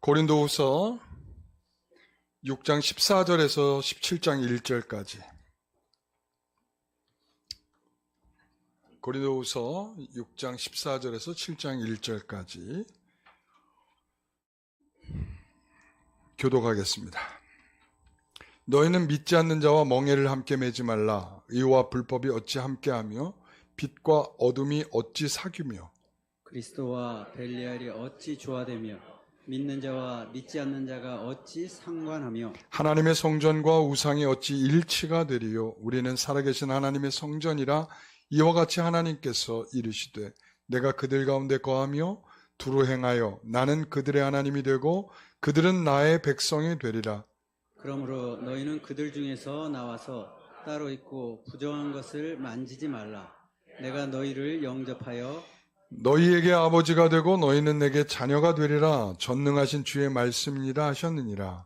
고린도후서 6장 14절에서 17장 1절까지. 고린도후서 6장 14절에서 7장 1절까지 교독하겠습니다. 너희는 믿지 않는 자와 멍에를 함께 매지 말라. 의와 불법이 어찌 함께하며 빛과 어둠이 어찌 사귀며 그리스도와 벨리알이 어찌 조화되며 믿는 자와 믿지 않는 자가 어찌 상관하며 하나님의 성전과 우상이 어찌 일치가 되리요. 우리는 살아계신 하나님의 성전이라. 이와 같이 하나님께서 이르시되 내가 그들 가운데 거하며 두루 행하여 나는 그들의 하나님이 되고 그들은 나의 백성이 되리라. 그러므로 너희는 그들 중에서 나와서 따로 있고 부정한 것을 만지지 말라. 내가 너희를 영접하여 너희에게 아버지가 되고 너희는 내게 자녀가 되리라. 전능하신 주의 말씀이라 하셨느니라.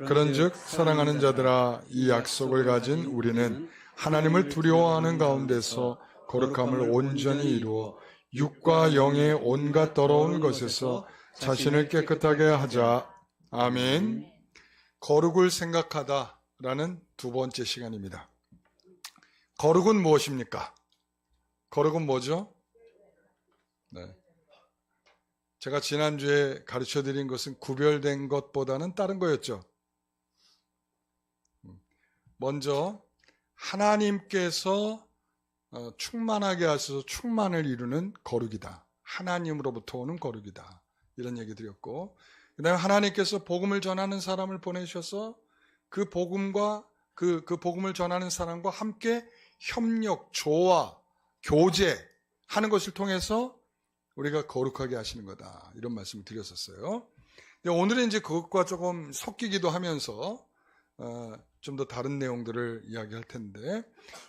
그런즉 사랑하는 자들아, 이 약속을 가진 우리는 하나님을 두려워하는 가운데서 거룩함을 온전히 이루어 육과 영의 온갖 더러운 것에서 자신을 깨끗하게 하자. 아멘. 거룩을 생각하다라는 두 번째 시간입니다. 거룩은 무엇입니까? 거룩은 뭐죠? 네. 제가 지난주에 가르쳐드린 것은 구별된 것보다는 다른 거였죠. 먼저 하나님께서 충만하게 하셔서 충만을 이루는 거룩이다. 하나님으로부터 오는 거룩이다. 이런 얘기 드렸고, 그 다음에 하나님께서 복음을 전하는 사람을 보내셔서 그 복음과 그 복음을 전하는 사람과 함께 협력, 조화, 교제하는 것을 통해서 우리가 거룩하게 하시는 거다. 이런 말씀을 드렸었어요. 오늘은 이제 그것과 조금 섞이기도 하면서 좀 더 다른 내용들을 이야기할 텐데,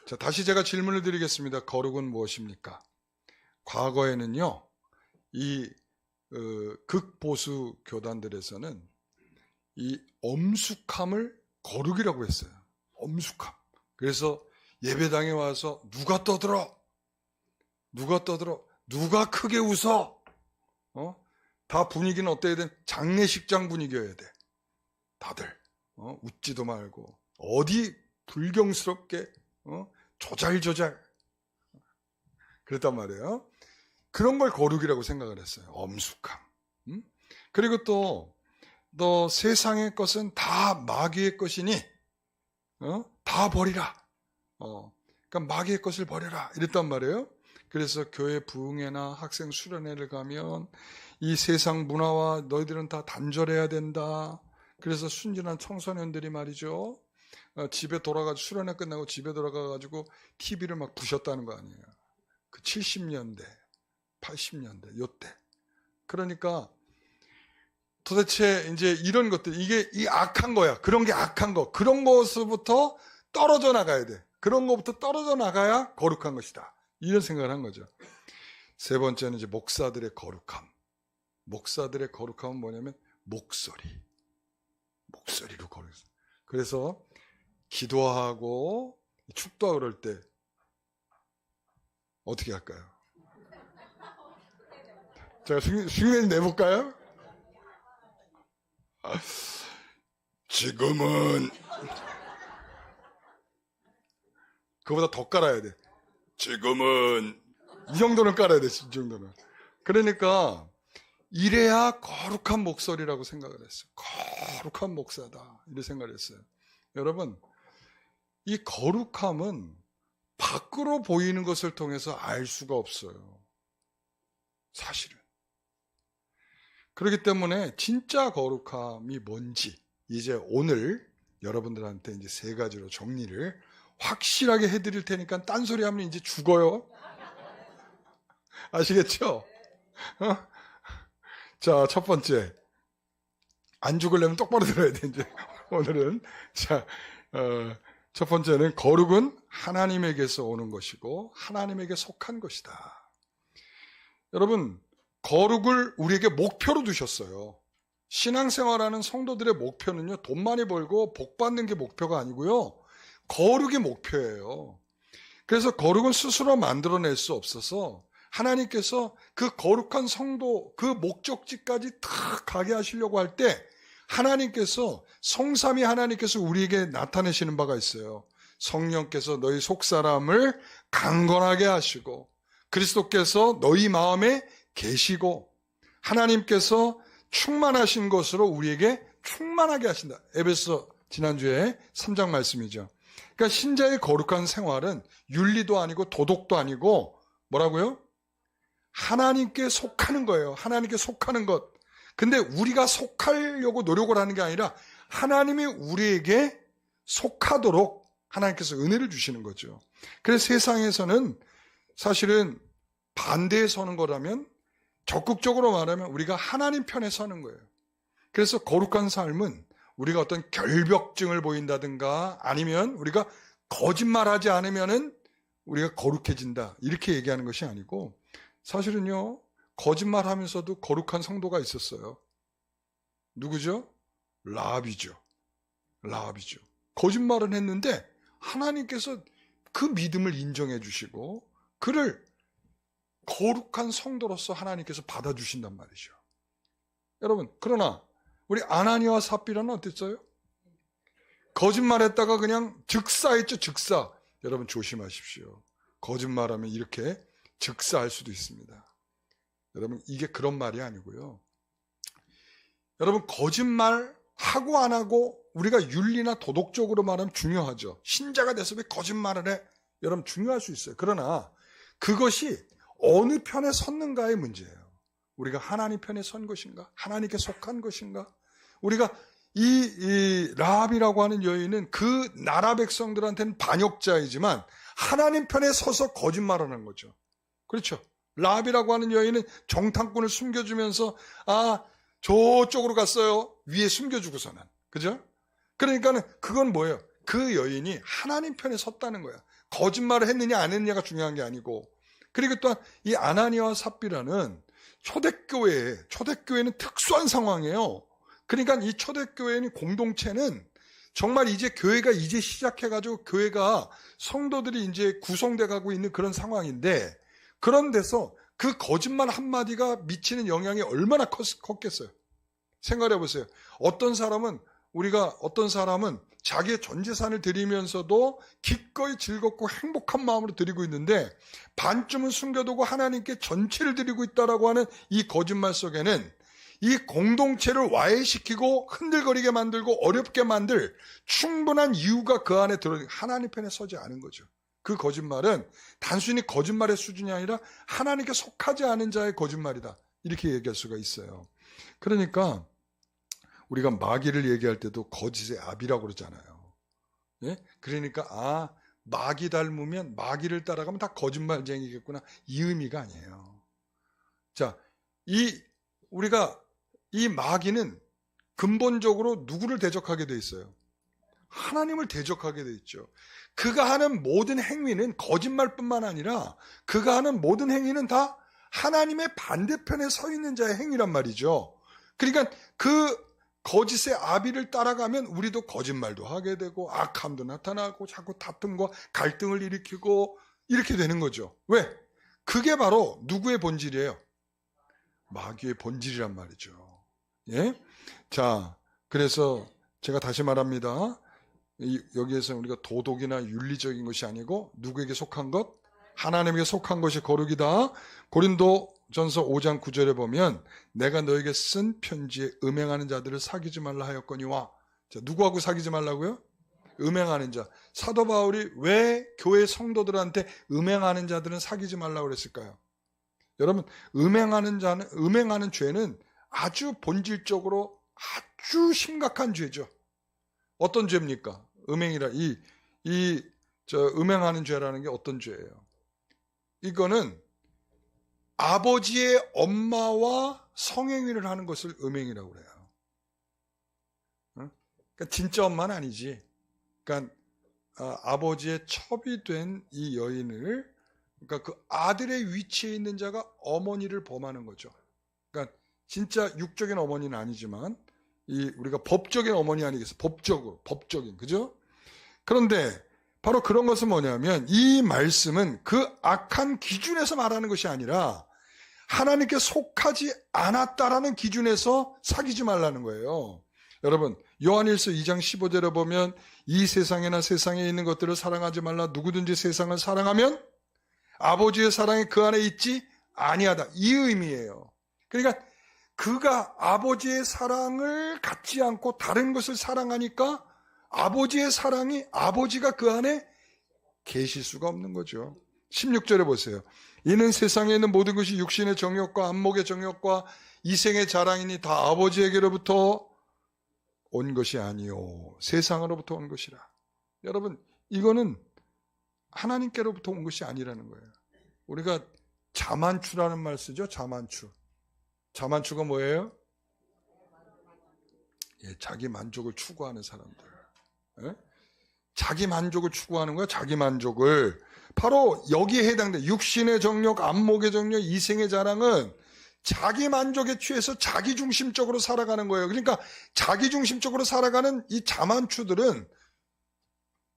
자, 다시 제가 질문을 드리겠습니다. 거룩은 무엇입니까? 과거에는요, 이 극보수 교단들에서는 이 엄숙함을 거룩이라고 했어요. 엄숙함. 그래서 예배당에 와서 누가 떠들어? 누가 크게 웃어? 다 분위기는 어때야 돼? 장례식장 분위기여야 돼. 다들 웃지도 말고 어디 불경스럽게 조잘조잘 그랬단 말이에요. 그런 걸 거룩이라고 생각을 했어요. 엄숙함. 그리고 또 세상의 것은 다 마귀의 것이니 다 버리라. 그러니까 마귀의 것을 버려라. 이랬단 말이에요. 그래서 교회 부흥회나 학생 수련회를 가면 이 세상 문화와 너희들은 다 단절해야 된다. 그래서 순진한 청소년들이 말이죠. 집에 수련회 끝나고 집에 돌아가가지고 TV를 막 부셨다는 거 아니에요. 그 70년대, 80년대, 요때. 그러니까 도대체 이제 이런 것들, 이게 이 악한 거야. 그런 게 악한 거. 그런 것부터 떨어져 나가야 돼. 그런 것부터 떨어져 나가야 거룩한 것이다. 이런 생각을 한 거죠. 세 번째는 이제 목사들의 거룩함. 목사들의 거룩함은 뭐냐면 목소리로 거룩했어요. 그래서 기도하고 축도하고 그럴 때 어떻게 할까요? 제가 흉내 내볼까요? 지금은 그거보다 더 깔아야 돼. 지금은 이 정도는 깔아야 돼. 이 정도는. 그러니까 이래야 거룩한 목소리라고 생각을 했어요. 거룩한 목사다. 이렇게 생각을 했어요. 여러분, 이 거룩함은 밖으로 보이는 것을 통해서 알 수가 없어요. 사실은. 그렇기 때문에 진짜 거룩함이 뭔지 이제 오늘 여러분들한테 이제 세 가지로 정리를 확실하게 해드릴 테니까 딴소리 하면 이제 죽어요. 아시겠죠? 자, 첫 번째. 안 죽으려면 똑바로 들어야 돼, 이제. 오늘은. 자, 첫 번째는 거룩은 하나님에게서 오는 것이고, 하나님에게 속한 것이다. 여러분, 거룩을 우리에게 목표로 두셨어요. 신앙생활하는 성도들의 목표는요, 돈 많이 벌고 복 받는 게 목표가 아니고요, 거룩이 목표예요. 그래서 거룩은 스스로 만들어낼 수 없어서 하나님께서 그 거룩한 성도, 그 목적지까지 다 가게 하시려고 할 때 하나님께서, 성삼위 하나님께서 우리에게 나타내시는 바가 있어요. 성령께서 너희 속사람을 강건하게 하시고, 그리스도께서 너희 마음에 계시고, 하나님께서 충만하신 것으로 우리에게 충만하게 하신다. 에베소 지난주에 3장 말씀이죠. 그러니까 신자의 거룩한 생활은 윤리도 아니고 도덕도 아니고 뭐라고요? 하나님께 속하는 거예요. 하나님께 속하는 것. 근데 우리가 속하려고 노력을 하는 게 아니라 하나님이 우리에게 속하도록 하나님께서 은혜를 주시는 거죠. 그래서 세상에서는 사실은 반대에 서는 거라면, 적극적으로 말하면 우리가 하나님 편에 서는 거예요. 그래서 거룩한 삶은 우리가 어떤 결벽증을 보인다든가 아니면 우리가 거짓말하지 않으면은 우리가 거룩해진다, 이렇게 얘기하는 것이 아니고, 사실은요, 거짓말하면서도 거룩한 성도가 있었어요. 누구죠? 라합이죠. 라합이죠. 거짓말은 했는데 하나님께서 그 믿음을 인정해 주시고 그를 거룩한 성도로서 하나님께서 받아주신단 말이죠. 여러분, 그러나 우리 아나니아와 삽비라는 어땠어요? 거짓말했다가 그냥 즉사했죠. 즉사. 여러분 조심하십시오. 거짓말하면 이렇게 즉사할 수도 있습니다. 여러분, 이게 그런 말이 아니고요. 여러분, 거짓말하고 안 하고 우리가 윤리나 도덕적으로 말하면 중요하죠. 신자가 돼서 왜 거짓말을 해? 여러분, 중요할 수 있어요. 그러나 그것이 어느 편에 섰는가의 문제예요. 우리가 하나님 편에 선 것인가? 하나님께 속한 것인가? 우리가 이 라합이라고 하는 여인은 그 나라 백성들한테는 반역자이지만 하나님 편에 서서 거짓말하는 거죠. 그렇죠? 라합이라고 하는 여인은 정탐꾼을 숨겨주면서 저쪽으로 갔어요. 위에 숨겨주고서는. 그죠? 그러니까는 그건 뭐예요? 그 여인이 하나님 편에 섰다는 거야. 거짓말을 했느냐 안 했느냐가 중요한 게 아니고. 그리고 또한 이 아나니아와 삽비라는 초대교회는 특수한 상황이에요. 그러니까 이 초대교회는 공동체는 정말 이제 교회가 이제 시작해가지고 교회가 성도들이 이제 구성돼 가고 있는 그런 상황인데, 그런 데서 그 거짓말 한마디가 미치는 영향이 얼마나 컸겠어요. 생각해 보세요. 어떤 사람은 자기의 전 재산을 드리면서도 기꺼이 즐겁고 행복한 마음으로 드리고 있는데 반쯤은 숨겨두고 하나님께 전체를 드리고 있다라고 하는 이 거짓말 속에는 이 공동체를 와해시키고 흔들거리게 만들고 어렵게 만들 충분한 이유가 그 안에 들어있는, 하나님 편에 서지 않은 거죠. 그 거짓말은 단순히 거짓말의 수준이 아니라 하나님께 속하지 않은 자의 거짓말이다, 이렇게 얘기할 수가 있어요. 그러니까 우리가 마귀를 얘기할 때도 거짓의 아비라고 그러잖아요. 예? 그러니까 마귀 닮으면 마귀를 따라가면 다 거짓말쟁이겠구나, 이 의미가 아니에요. 자, 우리가 이 마귀는 근본적으로 누구를 대적하게 돼 있어요? 하나님을 대적하게 돼 있죠. 그가 하는 모든 행위는 거짓말뿐만 아니라 그가 하는 모든 행위는 다 하나님의 반대편에 서 있는 자의 행위란 말이죠. 그러니까 그 거짓의 아비를 따라가면 우리도 거짓말도 하게 되고 악함도 나타나고 자꾸 다툼과 갈등을 일으키고 이렇게 되는 거죠. 왜? 그게 바로 누구의 본질이에요? 마귀의 본질이란 말이죠. 예? 자, 그래서 제가 다시 말합니다. 여기에서 우리가 도덕이나 윤리적인 것이 아니고 누구에게 속한 것? 하나님에게 속한 것이 거룩이다. 고린도전서 5장 9절에 보면 내가 너에게 쓴 편지에 음행하는 자들을 사귀지 말라 하였거니와. 자, 누구하고 사귀지 말라고요? 음행하는 자. 사도 바울이 왜 교회 성도들한테 음행하는 자들은 사귀지 말라고 그랬을까요? 여러분, 음행하는 죄는 아주 본질적으로 아주 심각한 죄죠. 어떤 죄입니까? 음행하는 죄라는 게 어떤 죄예요? 이거는 아버지의 엄마와 성행위를 하는 것을 음행이라고 그래요. 그러니까 진짜 엄마는 아니지. 그러니까 아버지의 첩이 된 이 여인을, 그러니까 그 아들의 위치에 있는 자가 어머니를 범하는 거죠. 그러니까 진짜 육적인 어머니는 아니지만 우리가 법적인 어머니 아니겠어요? 법적인, 그죠? 그런데 바로 그런 것은 뭐냐면 이 말씀은 그 악한 기준에서 말하는 것이 아니라 하나님께 속하지 않았다라는 기준에서 사귀지 말라는 거예요. 여러분, 요한일서 2장 15절에 보면 이 세상에나 세상에 있는 것들을 사랑하지 말라. 누구든지 세상을 사랑하면 아버지의 사랑이 그 안에 있지 아니하다. 이 의미예요. 그러니까 그가 아버지의 사랑을 갖지 않고 다른 것을 사랑하니까 아버지의 사랑이 아버지가 그 안에 계실 수가 없는 거죠. 16절에 보세요. 이는 세상에 있는 모든 것이 육신의 정욕과 안목의 정욕과 이생의 자랑이니 다 아버지에게로부터 온 것이 아니요 세상으로부터 온 것이라. 여러분, 이거는 하나님께로부터 온 것이 아니라는 거예요. 우리가 자만추라는 말 쓰죠. 자만추. 자만추가 뭐예요? 예, 자기 만족을 추구하는 사람들. 예? 자기 만족을 추구하는 거야. 자기 만족을. 바로 여기에 해당돼. 육신의 정욕, 안목의 정욕, 이생의 자랑은 자기 만족에 취해서 자기 중심적으로 살아가는 거예요. 그러니까 자기 중심적으로 살아가는 이 자만추들은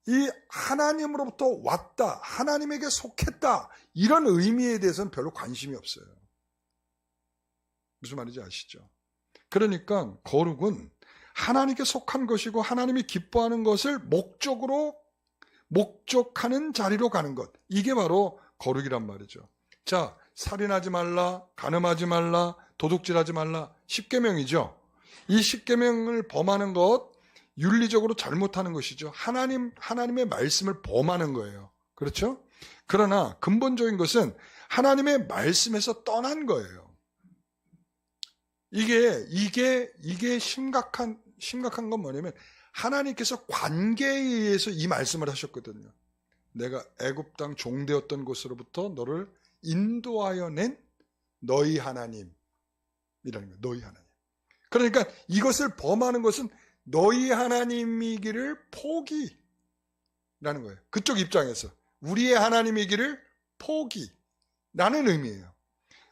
이 하나님으로부터 왔다, 하나님에게 속했다, 이런 의미에 대해서는 별로 관심이 없어요. 무슨 말인지 아시죠? 그러니까 거룩은 하나님께 속한 것이고 하나님이 기뻐하는 것을 목적하는 자리로 가는 것. 이게 바로 거룩이란 말이죠. 자, 살인하지 말라, 간음하지 말라, 도둑질하지 말라. 10계명이죠. 이 10계명을 범하는 것, 윤리적으로 잘못하는 것이죠. 하나님의 말씀을 범하는 거예요. 그렇죠? 그러나 근본적인 것은 하나님의 말씀에서 떠난 거예요. 이게 심각한 건 뭐냐면 하나님께서 관계에 의해서 이 말씀을 하셨거든요. 내가 애굽 땅 종되었던 곳으로부터 너를 인도하여 낸 너희 하나님이라는 거예요. 너희 하나님. 그러니까 이것을 범하는 것은 너희 하나님이기를 포기라는 거예요. 그쪽 입장에서 우리의 하나님이기를 포기라는 의미예요.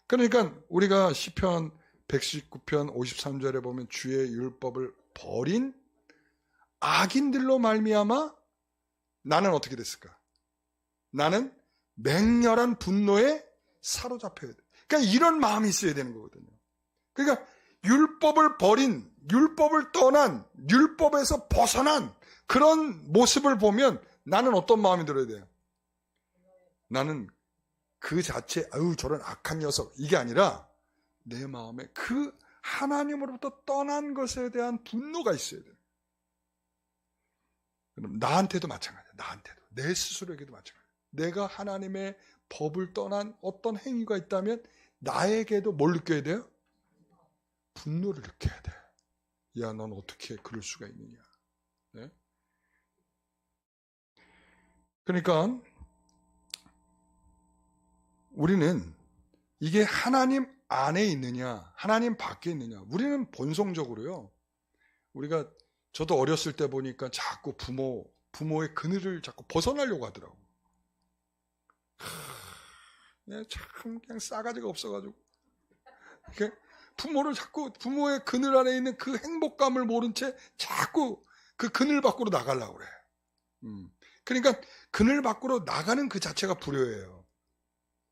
그러니까 우리가 시편 119편 53절에 보면 주의 율법을 버린 악인들로 말미암아 나는 어떻게 됐을까? 나는 맹렬한 분노에 사로잡혀야 돼. 그러니까 이런 마음이 있어야 되는 거거든요. 그러니까 율법을 버린, 율법을 떠난, 율법에서 벗어난 그런 모습을 보면 나는 어떤 마음이 들어야 돼요? 나는 그 자체, 아유 저런 악한 녀석, 이게 아니라 내 마음에 그 하나님으로부터 떠난 것에 대한 분노가 있어야 돼요. 그럼 나한테도 마찬가지야. 나한테도. 내 스스로에게도 마찬가지야. 내가 하나님의 법을 떠난 어떤 행위가 있다면 나에게도 뭘 느껴야 돼요? 분노를 느껴야 돼. 야, 넌 어떻게 그럴 수가 있느냐. 네? 그러니까 우리는 이게 하나님 안에 있느냐, 하나님 밖에 있느냐. 우리는 본성적으로요. 저도 어렸을 때 보니까 자꾸 부모의 그늘을 자꾸 벗어나려고 하더라고. 참 그냥 싸가지가 없어가지고. 부모의 그늘 안에 있는 그 행복감을 모른 채 자꾸 그 그늘 밖으로 나가려고 그래. 그러니까 그늘 밖으로 나가는 그 자체가 불효예요.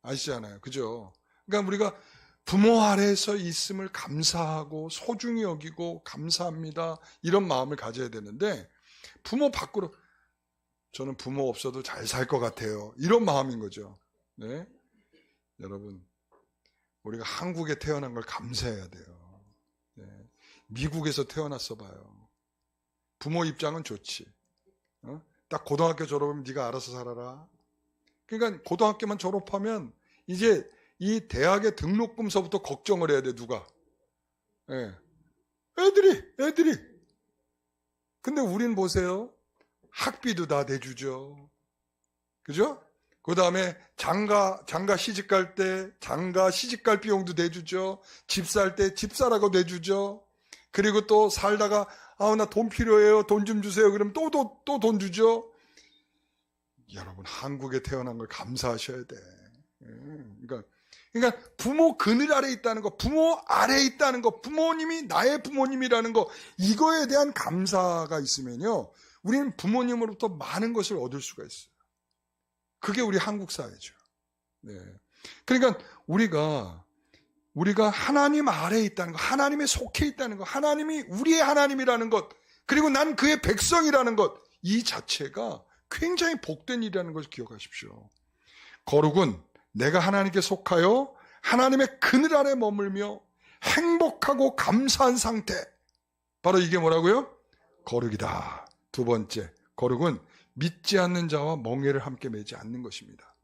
아시잖아요. 그죠? 그러니까 우리가 부모 아래에서 있음을 감사하고 소중히 여기고 감사합니다. 이런 마음을 가져야 되는데 부모 밖으로 저는 부모 없어도 잘 살 것 같아요. 이런 마음인 거죠. 네? 여러분, 우리가 한국에 태어난 걸 감사해야 돼요. 네. 미국에서 태어났어 봐요. 부모 입장은 좋지. 딱 고등학교 졸업하면 네가 알아서 살아라. 그러니까 고등학교만 졸업하면 이제 이 대학의 등록금서부터 걱정을 해야 돼. 누가? 네. 애들이. 근데 우린 보세요. 학비도 다 내주죠. 그죠? 그 다음에 장가 시집갈 때 장가 시집갈 비용도 내주죠. 집 살 때 집 사라고 내주죠. 그리고 또 살다가 나 돈 필요해요. 돈 좀 주세요. 그러면 또 돈 주죠. 여러분, 한국에 태어난 걸 감사하셔야 돼. 그러니까 부모 그늘 아래 있다는 거, 부모 아래에 있다는 거, 부모님이 나의 부모님이라는 거, 이거에 대한 감사가 있으면요, 우리는 부모님으로부터 많은 것을 얻을 수가 있어요. 그게 우리 한국 사회죠. 네. 그러니까 우리가 하나님 아래에 있다는 것, 하나님에 속해 있다는 것, 하나님이 우리의 하나님이라는 것, 그리고 난 그의 백성이라는 것, 이 자체가 굉장히 복된 일이라는 것을 기억하십시오. 거룩은 내가 하나님께 속하여 하나님의 그늘 아래 머물며 행복하고 감사한 상태. 바로 이게 뭐라고요? 거룩이다. 두 번째, 거룩은 믿지 않는 자와 멍에를 함께 매지 않는 것입니다.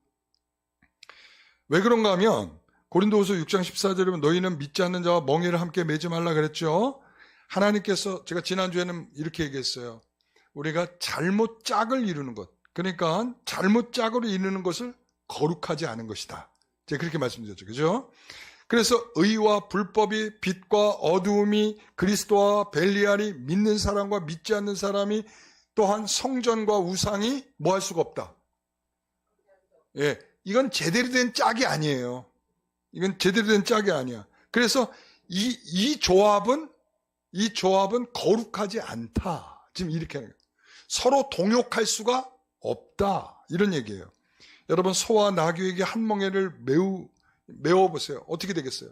왜 그런가 하면 고린도후서 6장 14절에 보면 너희는 믿지 않는 자와 멍에를 함께 매지 말라 그랬죠. 하나님께서, 제가 지난주에는 이렇게 얘기했어요. 우리가 잘못 짝을 이루는 것, 그러니까 잘못 짝으로 이루는 것을 거룩하지 않은 것이다. 제가 그렇게 말씀드렸죠. 그죠? 그래서 의와 불법이, 빛과 어두움이, 그리스도와 벨리알이, 믿는 사람과 믿지 않는 사람이, 또한 성전과 우상이 뭐 할 수가 없다. 예, 이건 제대로 된 짝이 아니에요. 이건 제대로 된 짝이 아니야. 그래서 이 조합은 거룩하지 않다. 지금 이렇게 하는 거예요. 서로 동역할 수가 없다. 이런 얘기예요. 여러분, 소와 나귀에게 한 멍에를 메워보세요. 어떻게 되겠어요?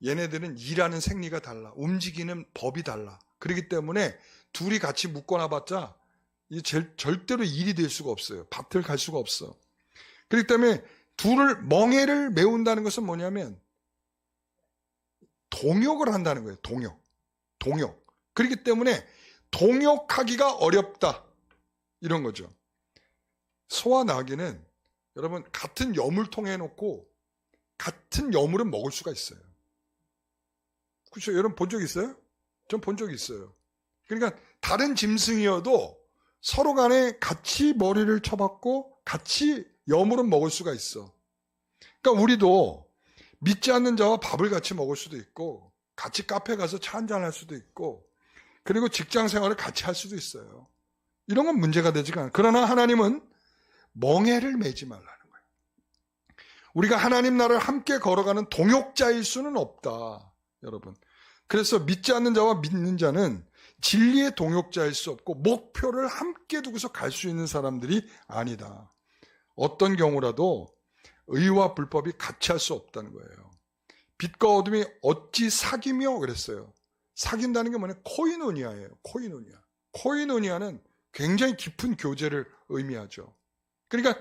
얘네들은 일하는 생리가 달라. 움직이는 법이 달라. 그렇기 때문에 둘이 같이 묶어놔봤자 절대로 일이 될 수가 없어요. 밭을 갈 수가 없어. 그렇기 때문에 멍에를 메운다는 것은 뭐냐면 동역을 한다는 거예요. 동역. 그렇기 때문에 동역하기가 어렵다. 이런 거죠. 소와 나귀는 여러분 같은 여물통에 놓고 같은 여물은 먹을 수가 있어요. 그렇죠? 여러분 본 적 있어요? 전 본 적이 있어요. 그러니까 다른 짐승이어도 서로 간에 같이 머리를 쳐박고 같이 여물은 먹을 수가 있어. 그러니까 우리도 믿지 않는 자와 밥을 같이 먹을 수도 있고 같이 카페 가서 차 한잔 할 수도 있고 그리고 직장 생활을 같이 할 수도 있어요. 이런 건 문제가 되지가 않아요. 그러나 하나님은 멍에를 매지 말라는 거예요. 우리가 하나님 나라를 함께 걸어가는 동역자일 수는 없다. 여러분. 그래서 믿지 않는 자와 믿는 자는 진리의 동역자일 수 없고 목표를 함께 두고서 갈 수 있는 사람들이 아니다. 어떤 경우라도 의와 불법이 같이 할 수 없다는 거예요. 빛과 어둠이 어찌 사귀며 그랬어요. 사귄다는 게 뭐냐? 코이노니아예요. 코이노니아는 굉장히 깊은 교제를 의미하죠. 그러니까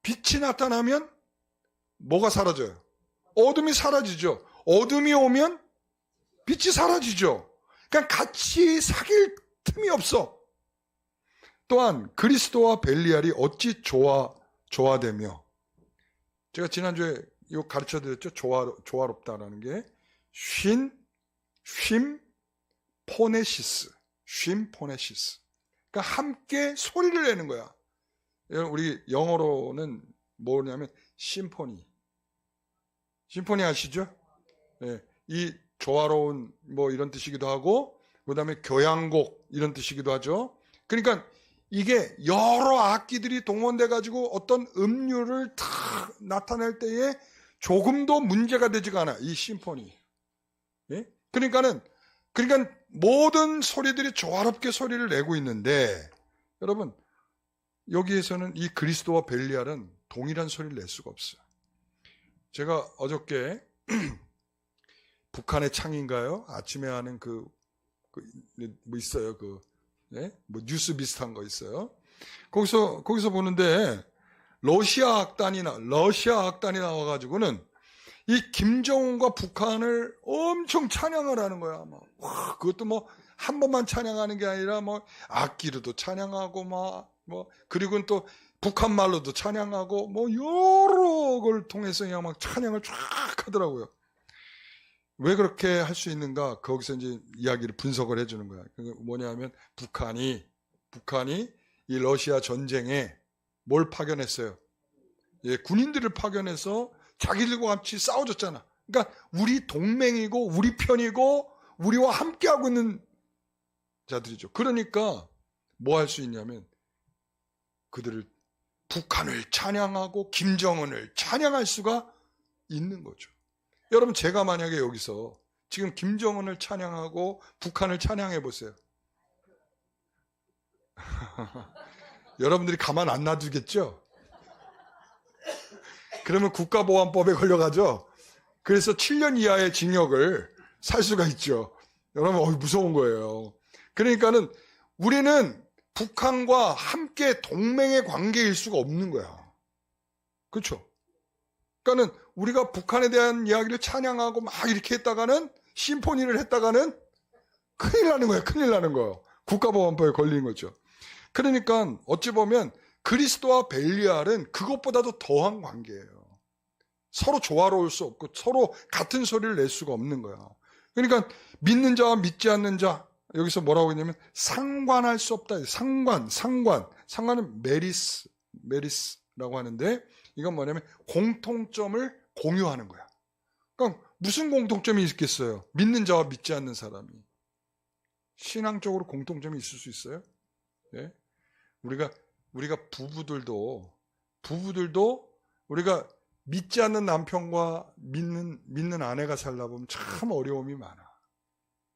빛이 나타나면 뭐가 사라져요? 어둠이 사라지죠. 어둠이 오면 빛이 사라지죠. 그러니까 같이 사귈 틈이 없어. 또한 그리스도와 벨리알이 어찌 조화되며, 제가 지난주에 이거 가르쳐드렸죠. 조화롭다라는 게 쉼포네시스. 그러니까 함께 소리를 내는 거야. 우리 영어로는 뭐냐면 심포니 아시죠? 네, 이 조화로운 뭐 이런 뜻이기도 하고 그 다음에 교향곡 이런 뜻이기도 하죠. 그러니까 이게 여러 악기들이 동원돼 가지고 어떤 음률을 탁 나타낼 때에 조금도 문제가 되지가 않아. 이 심포니. 예? 그러니까 모든 소리들이 조화롭게 소리를 내고 있는데 여러분 여기에서는 이 그리스도와 벨리알은 동일한 소리를 낼 수가 없어요. 제가 어저께 북한의 창인가요? 아침에 하는 뭐 있어요. 뭐 뉴스 비슷한 거 있어요. 거기서 보는데 러시아 악단이 나와가지고는 이 김정은과 북한을 엄청 찬양을 하는 거야. 와, 그것도 뭐 한 번만 찬양하는 게 아니라 뭐 악기로도 찬양하고 그리고 또 북한 말로도 찬양하고 뭐 여러 걸 통해서 그냥 막 찬양을 쫙 하더라고요. 왜 그렇게 할 수 있는가? 거기서 이제 이야기를 분석을 해주는 거야. 뭐냐면 북한이 이 러시아 전쟁에 뭘 파견했어요? 예, 군인들을 파견해서 자기들과 같이 싸워줬잖아. 그러니까 우리 동맹이고 우리 편이고 우리와 함께하고 있는 자들이죠. 그러니까 뭐 할 수 있냐면 북한을 찬양하고 김정은을 찬양할 수가 있는 거죠. 여러분 제가 만약에 여기서 지금 김정은을 찬양하고 북한을 찬양해 보세요. 여러분들이 가만 안 놔두겠죠? 그러면 국가보안법에 걸려가죠. 그래서 7년 이하의 징역을 살 수가 있죠. 여러분, 무서운 거예요. 그러니까는 우리는 북한과 함께 동맹의 관계일 수가 없는 거야. 그렇죠? 그러니까는 우리가 북한에 대한 이야기를 찬양하고 막 이렇게 했다가는 심포니를 했다가는 큰일 나는 거예요. 큰일 나는 거예요. 국가보안법에 걸린 거죠. 그러니까 어찌 보면 그리스도와 벨리알은 그것보다도 더한 관계예요. 서로 조화로울 수 없고 서로 같은 소리를 낼 수가 없는 거야. 그러니까 믿는 자와 믿지 않는 자, 여기서 뭐라고 했냐면 상관할 수 없다. 상관은 메리스라고 하는데 이건 뭐냐면 공통점을 공유하는 거야. 그러니까 무슨 공통점이 있겠어요? 믿는 자와 믿지 않는 사람이. 신앙적으로 공통점이 있을 수 있어요? 예? 우리가 부부들도 우리가 믿지 않는 남편과 믿는 아내가 살다 보면 참 어려움이 많아.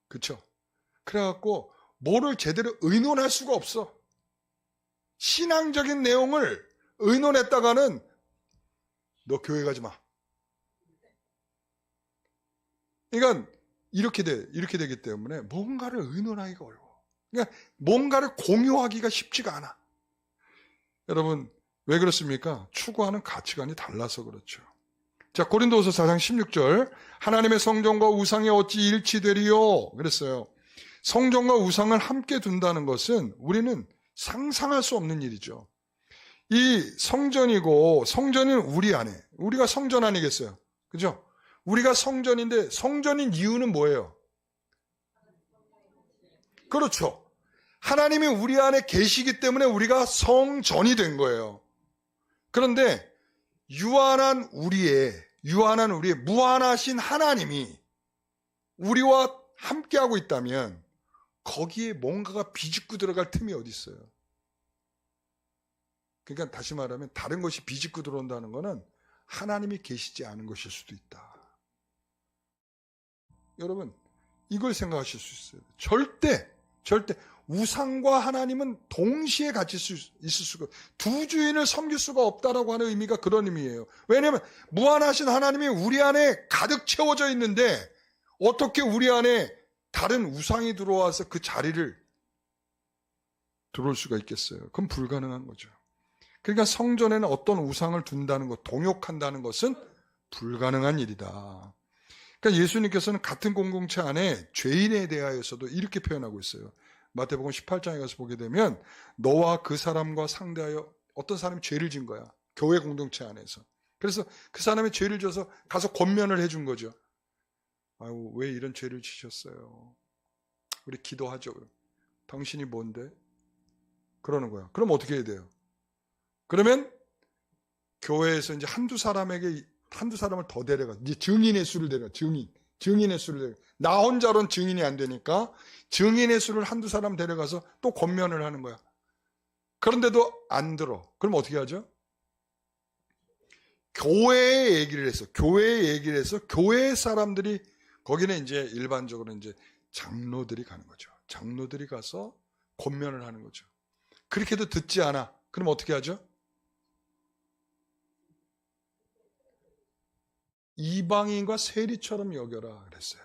그렇죠? 그래갖고 뭐를 제대로 의논할 수가 없어. 신앙적인 내용을 의논했다가는 너 교회 가지 마. 그러니까 이렇게 되기 때문에 뭔가를 의논하기가 어려워. 그러니까 뭔가를 공유하기가 쉽지가 않아. 여러분 왜 그렇습니까? 추구하는 가치관이 달라서 그렇죠. 자, 고린도후서 4장 16절 하나님의 성전과 우상이 어찌 일치되리요? 그랬어요. 성전과 우상을 함께 둔다는 것은 우리는 상상할 수 없는 일이죠. 이 성전이고 성전인 우리 안에 우리가 성전 아니겠어요? 그죠? 우리가 성전인데 성전인 이유는 뭐예요? 그렇죠. 하나님이 우리 안에 계시기 때문에 우리가 성전이 된 거예요. 그런데 유한한 우리의 무한하신 하나님이 우리와 함께하고 있다면 거기에 뭔가가 비집고 들어갈 틈이 어디 있어요? 그러니까 다시 말하면 다른 것이 비집고 들어온다는 것은 하나님이 계시지 않은 것일 수도 있다. 여러분 이걸 생각하실 수 있어요. 절대 우상과 하나님은 동시에 같이 있을 수가 두 주인을 섬길 수가 없다라고 하는 의미가 그런 의미예요. 왜냐하면 무한하신 하나님이 우리 안에 가득 채워져 있는데 어떻게 우리 안에 다른 우상이 들어와서 그 자리를 들어올 수가 있겠어요? 그건 불가능한 거죠. 그러니까 성전에는 어떤 우상을 둔다는 것, 동역한다는 것은 불가능한 일이다. 그러니까 예수님께서는 같은 공동체 안에 죄인에 대하여서도 이렇게 표현하고 있어요. 마태복음 18장에 가서 보게 되면 너와 그 사람과 상대하여 어떤 사람이 죄를 진 거야. 교회 공동체 안에서. 그래서 그 사람이 죄를 져서 가서 권면을 해준 거죠. 아유, 왜 이런 죄를 지셨어요? 우리 기도하죠. 당신이 뭔데? 그러는 거야. 그럼 어떻게 해야 돼요? 그러면 교회에서 이제 한두 사람을 더 데려가. 이제 증인의 수를 데려가. 증인의 수를 데려가. 나 혼자로는 증인이 안 되니까 증인의 수를 한두 사람 데려가서 또 권면을 하는 거야. 그런데도 안 들어. 그럼 어떻게 하죠? 교회의 얘기를 해서 교회 사람들이 거기는 이제 일반적으로 이제 장로들이 가는 거죠. 장로들이 가서 권면을 하는 거죠. 그렇게도 듣지 않아. 그럼 어떻게 하죠? 이방인과 세리처럼 여겨라 그랬어요.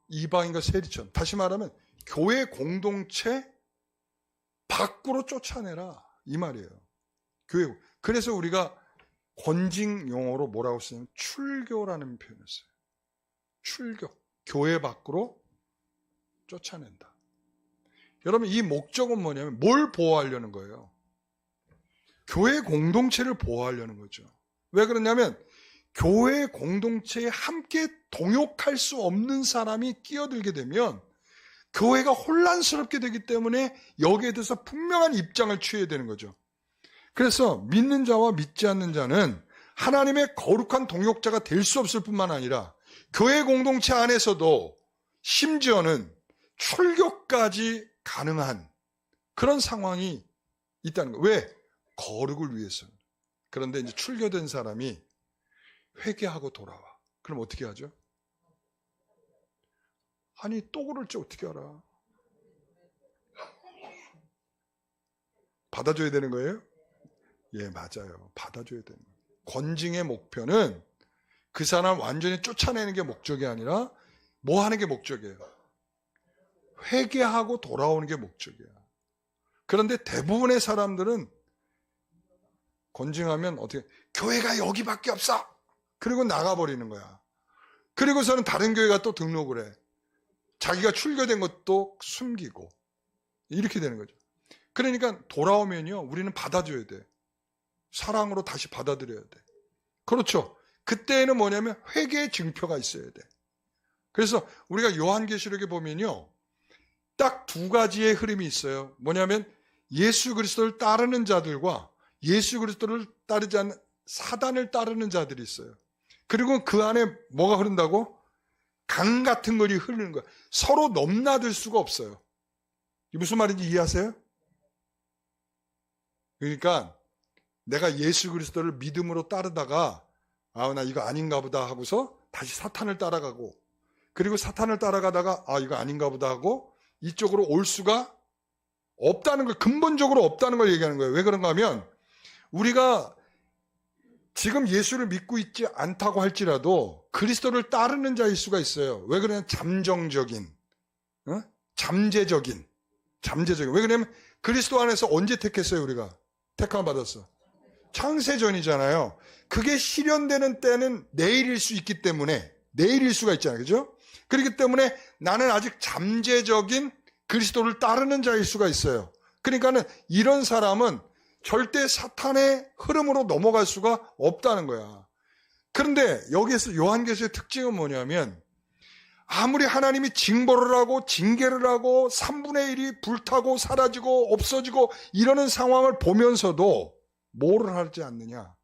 이방인과 세리처럼. 다시 말하면 교회 공동체 밖으로 쫓아내라 이 말이에요. 교회. 그래서 우리가 권징 용어로 뭐라고 쓰냐면 출교라는 표현을 써요. 출교. 교회 밖으로 쫓아낸다. 여러분 이 목적은 뭐냐면 뭘 보호하려는 거예요? 교회 공동체를 보호하려는 거죠. 왜 그러냐면 교회 공동체에 함께 동역할 수 없는 사람이 끼어들게 되면 교회가 혼란스럽게 되기 때문에 여기에 대해서 분명한 입장을 취해야 되는 거죠. 그래서 믿는 자와 믿지 않는 자는 하나님의 거룩한 동역자가 될 수 없을 뿐만 아니라 교회 공동체 안에서도 심지어는 출교까지 가능한 그런 상황이 있다는 거예요. 왜? 거룩을 위해서. 그런데 이제 출교된 사람이 회개하고 돌아와. 그럼 어떻게 하죠? 아니 또 그럴지 어떻게 알아? 받아줘야 되는 거예요? 예, 맞아요. 받아줘야 되는 거예요. 권징의 목표는 그 사람 완전히 쫓아내는 게 목적이 아니라 뭐 하는 게 목적이에요? 회개하고 돌아오는 게 목적이야. 그런데 대부분의 사람들은 권징하면 어떻게, 교회가 여기밖에 없어! 그리고 나가버리는 거야. 그리고서는 다른 교회가 또 등록을 해. 자기가 출교된 것도 숨기고. 이렇게 되는 거죠. 그러니까 돌아오면요, 우리는 받아줘야 돼. 사랑으로 다시 받아들여야 돼. 그렇죠. 그때는 뭐냐면 회개의 증표가 있어야 돼. 그래서 우리가 요한계시록에 보면요, 딱 두 가지의 흐름이 있어요. 뭐냐면 예수 그리스도를 따르는 자들과 예수 그리스도를 따르지 않는 사단을 따르는 자들이 있어요. 그리고 그 안에 뭐가 흐른다고? 강 같은 것이 흐르는 거예요. 서로 넘나들 수가 없어요. 이게 무슨 말인지 이해하세요? 그러니까 내가 예수 그리스도를 믿음으로 따르다가 나 이거 아닌가 보다 하고서 다시 사탄을 따라가고, 그리고 사탄을 따라가다가 이거 아닌가 보다 하고 이쪽으로 올 수가 없다는 걸, 근본적으로 없다는 걸 얘기하는 거예요. 왜 그런가 하면 우리가 지금 예수를 믿고 있지 않다고 할지라도 그리스도를 따르는 자일 수가 있어요. 왜 그러냐면 잠정적인, 잠재적인. 왜 그러냐면 그리스도 안에서 언제 택했어요? 우리가 택함 받았어. 창세전이잖아요. 그게 실현되는 때는 내일일 수 있기 때문에, 내일일 수가 있잖아요. 그죠? 그렇기 때문에 나는 아직 잠재적인 그리스도를 따르는 자일 수가 있어요. 그러니까는 이런 사람은 절대 사탄의 흐름으로 넘어갈 수가 없다는 거야. 그런데 여기에서 요한계시의 특징은 뭐냐면, 아무리 하나님이 징벌을 하고 징계를 하고 3분의 1이 불타고 사라지고 없어지고 이러는 상황을 보면서도 뭐를 하지 않느냐?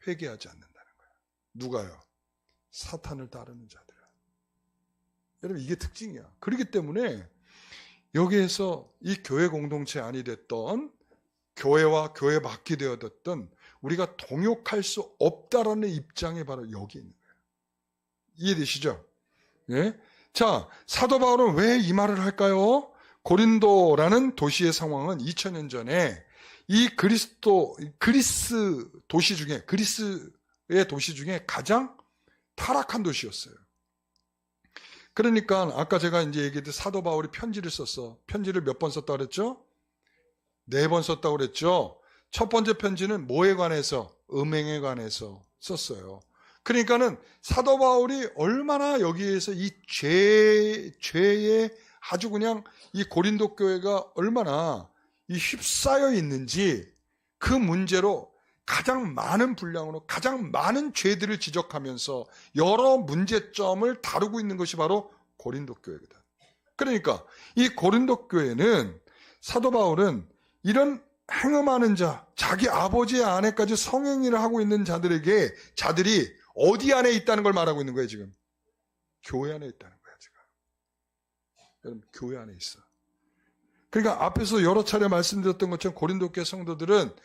회개하지 않는다는 거야. 누가요? 사탄을 따르는 자들이야. 여러분, 이게 특징이야. 그렇기 때문에 여기에서 이 교회 공동체 안이 됐던, 교회와 교회 밖이 되어졌던 우리가 동역할 수 없다라는 입장이 바로 여기 있는 거예요. 이해되시죠? 예? 자, 사도 바울은 왜 이 말을 할까요? 고린도라는 도시의 상황은 2000년 전에 이 그리스의 도시 중에 가장 타락한 도시였어요. 그러니까 아까 제가 이제 얘기했듯 사도 바울이 편지를 썼어. 편지를 몇 번 썼다고 그랬죠? 4번 썼다고 그랬죠? 첫 번째 편지는 뭐에 관해서? 음행에 관해서 썼어요. 그러니까는 사도 바울이 얼마나 여기에서 이 죄에 아주 그냥 이 고린도 교회가 얼마나 이 휩싸여 있는지, 그 문제로 가장 많은 분량으로 가장 많은 죄들을 지적하면서 여러 문제점을 다루고 있는 것이 바로 고린도 교회거든. 그러니까 이 고린도 교회는, 사도 바울은 이런 행음하는 자, 자기 아버지의 아내까지 성행위를 하고 있는 자들이 어디 안에 있다는 걸 말하고 있는 거예요, 지금? 교회 안에 있다는 거야, 지금. 여러분, 교회 안에 있어. 그러니까 앞에서 여러 차례 말씀드렸던 것처럼 고린도 교회 성도들은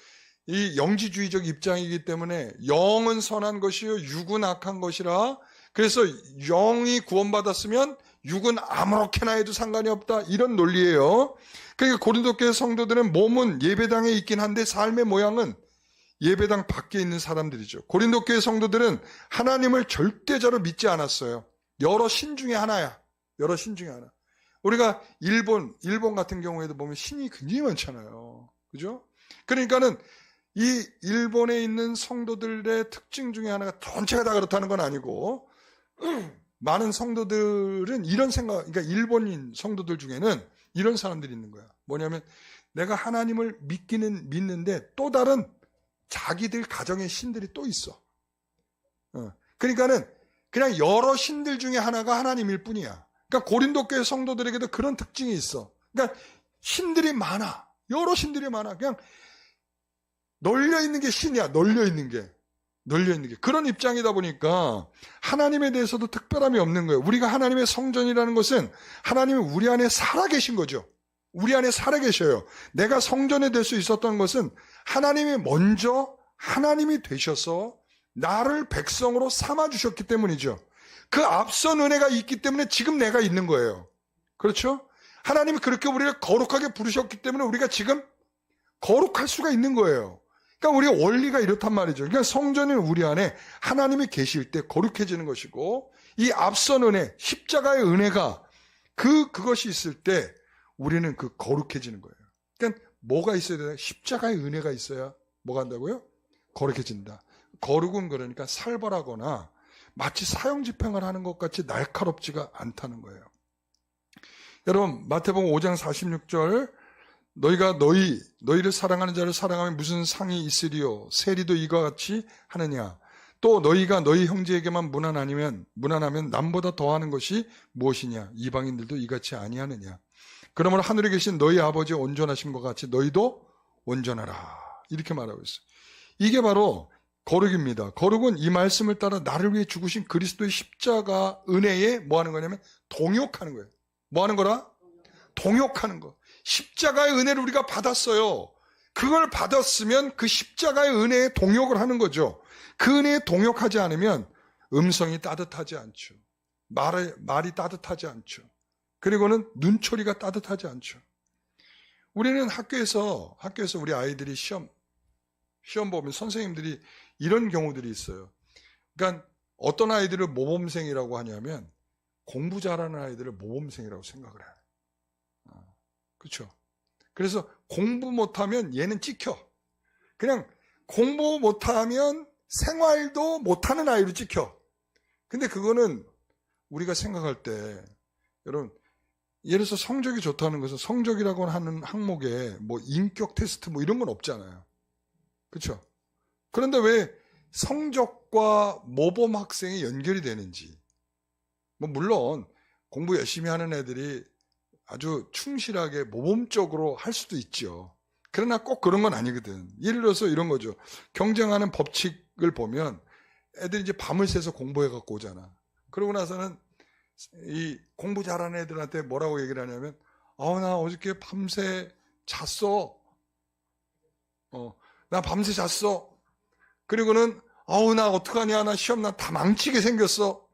이 영지주의적 입장이기 때문에 영은 선한 것이요 육은 악한 것이라, 그래서 영이 구원받았으면 육은 아무렇게나 해도 상관이 없다, 이런 논리예요. 그러니까 고린도 교회 성도들은 몸은 예배당에 있긴 한데 삶의 모양은 예배당 밖에 있는 사람들이죠. 고린도 교회 성도들은 하나님을 절대적으로 믿지 않았어요. 여러 신 중에 하나야. 여러 신 중에 하나. 우리가 일본 같은 경우에도 보면 신이 굉장히 많잖아요. 그죠? 그러니까는 이 일본에 있는 성도들의 특징 중에 하나가, 전체가 다 그렇다는 건 아니고 많은 성도들은 이런 생각, 그러니까 일본인 성도들 중에는 이런 사람들이 있는 거야. 뭐냐면 내가 하나님을 믿는데 또 다른 자기들 가정의 신들이 또 있어. 그러니까는 그냥 여러 신들 중에 하나가 하나님일 뿐이야. 그러니까 고린도 교회 성도들에게도 그런 특징이 있어. 그러니까 신들이 많아. 여러 신들이 많아. 그냥 널려 있는 게 신이야. 널려 있는 게. 그런 입장이다 보니까 하나님에 대해서도 특별함이 없는 거예요. 우리가 하나님의 성전이라는 것은 하나님이 우리 안에 살아계신 거죠. 우리 안에 살아계셔요. 내가 성전이 될 수 있었던 것은 하나님이 먼저 하나님이 되셔서 나를 백성으로 삼아주셨기 때문이죠. 그 앞선 은혜가 있기 때문에 지금 내가 있는 거예요. 그렇죠? 하나님이 그렇게 우리를 거룩하게 부르셨기 때문에 우리가 지금 거룩할 수가 있는 거예요. 그러니까 우리 원리가 이렇단 말이죠. 그러니까 성전은 우리 안에 하나님이 계실 때 거룩해지는 것이고, 이 앞선 은혜, 십자가의 은혜가 그것이 있을 때 우리는 그 거룩해지는 거예요. 그러니까 뭐가 있어야 되나? 십자가의 은혜가 있어야 뭐가 한다고요? 거룩해진다. 거룩은 그러니까 살벌하거나 마치 사형 집행을 하는 것 같이 날카롭지가 않다는 거예요. 여러분, 마태복음 5장 46절, 너희가 너희를 사랑하는 자를 사랑하면 무슨 상이 있으리요? 세리도 이와 같이 하느냐? 또 너희가 너희 형제에게만 무난하면 남보다 더하는 것이 무엇이냐? 이방인들도 이같이 아니하느냐? 그러므로 하늘에 계신 너희 아버지의 온전하심과 같이 너희도 온전하라. 이렇게 말하고 있어요. 이게 바로 거룩입니다. 거룩은 이 말씀을 따라 나를 위해 죽으신 그리스도의 십자가 은혜에 뭐 하는 거냐면 동역하는 거예요. 뭐 하는 거라? 동역하는 거. 십자가의 은혜를 우리가 받았어요. 그걸 받았으면 그 십자가의 은혜에 동역을 하는 거죠. 그 은혜에 동역하지 않으면 음성이 따뜻하지 않죠. 말이 따뜻하지 않죠. 그리고는 눈초리가 따뜻하지 않죠. 우리는 학교에서 우리 아이들이 시험 보면 선생님들이 이런 경우들이 있어요. 그러니까 어떤 아이들을 모범생이라고 하냐면 공부 잘하는 아이들을 모범생이라고 생각을 해요. 그렇죠? 그래서 공부 못하면 얘는 찍혀. 그냥 공부 못하면 생활도 못하는 아이로 찍혀. 근데 그거는 우리가 생각할 때, 여러분, 예를 들어서 성적이 좋다는 것은 성적이라고 하는 항목에 뭐 인격 테스트 뭐 이런 건 없잖아요. 그렇죠? 그런데 왜 성적과 모범 학생이 연결이 되는지. 뭐 물론 공부 열심히 하는 애들이 아주 충실하게 모범적으로 할 수도 있죠. 그러나 꼭 그런 건 아니거든. 예를 들어서 이런 거죠. 경쟁하는 법칙을 보면 애들이 이제 밤을 새서 공부해 갖고 오잖아. 그러고 나서는 이 공부 잘하는 애들한테 뭐라고 얘기를 하냐면, 나 어저께 밤새 잤어. 나 밤새 잤어. 그리고는 나 어떡하냐, 나 시험 나 다 망치게 생겼어.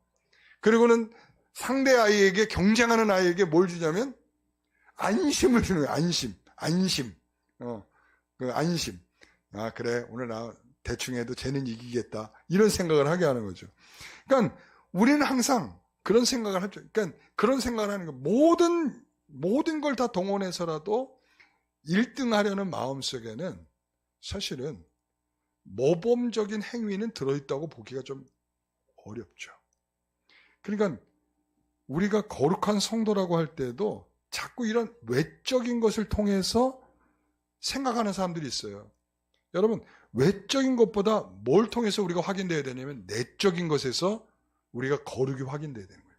그리고는 상대 아이에게, 경쟁하는 아이에게 뭘 주냐면 안심을 주는 거예요. 안심. 그 안심. 그래, 오늘 나 대충 해도 쟤는 이기겠다. 이런 생각을 하게 하는 거죠. 그러니까 우리는 항상 그런 생각을 하죠. 그러니까 그런 생각을 하는 거, 모든 걸 다 동원해서라도 1등 하려는 마음 속에는 사실은 모범적인 행위는 들어있다고 보기가 좀 어렵죠. 그러니까 우리가 거룩한 성도라고 할 때도 자꾸 이런 외적인 것을 통해서 생각하는 사람들이 있어요. 여러분, 외적인 것보다 뭘 통해서 우리가 확인돼야 되냐면 내적인 것에서 우리가 거룩이 확인돼야 되는 거예요.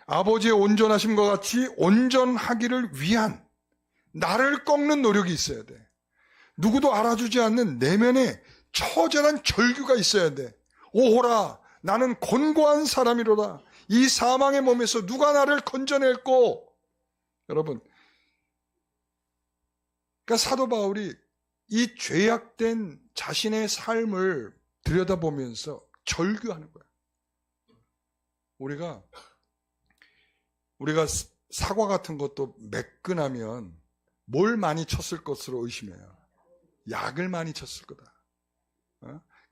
아버지의 온전하심과 같이 온전하기를 위한 나를 꺾는 노력이 있어야 돼. 누구도 알아주지 않는 내면에 처절한 절규가 있어야 돼. 오호라, 나는 곤고한 사람이로다. 이 사망의 몸에서 누가 나를 건져낼꼬. 여러분, 그러니까 사도 바울이 이 죄악된 자신의 삶을 들여다보면서 절규하는 거야. 우리가 사과 같은 것도 매끈하면 뭘 많이 쳤을 것으로 의심해요. 약을 많이 쳤을 거다.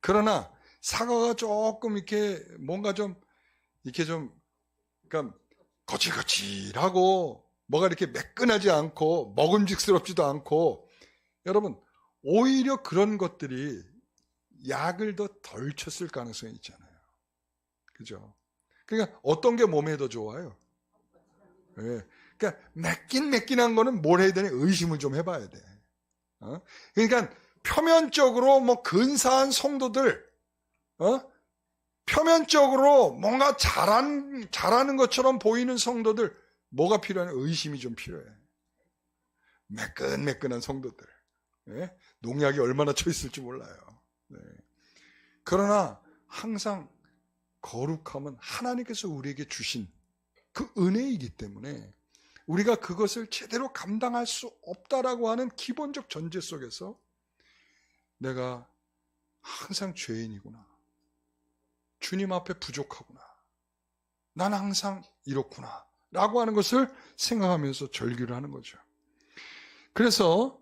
그러나 사과가 조금 이렇게 뭔가 그러니까 거칠거칠하고 뭐가 이렇게 매끈하지 않고 먹음직스럽지도 않고, 여러분, 오히려 그런 것들이 약을 더 덜 쳤을 가능성이 있잖아요. 그죠? 그러니까 어떤 게 몸에 더 좋아요? 네. 그러니까 매끈한 거는 뭘 해야 되니 의심을 좀 해봐야 돼. 그러니까 표면적으로 뭐 근사한 성도들, 표면적으로 뭔가 잘하는 것처럼 보이는 성도들, 뭐가 필요하냐? 의심이 좀 필요해. 매끈한 성도들. 네? 농약이 얼마나 쳐 있을지 몰라요. 네. 그러나 항상 거룩함은 하나님께서 우리에게 주신 그 은혜이기 때문에 우리가 그것을 제대로 감당할 수 없다라고 하는 기본적 전제 속에서 내가 항상 죄인이구나. 주님 앞에 부족하구나. 난 항상 이렇구나. 라고 하는 것을 생각하면서 절규를 하는 거죠. 그래서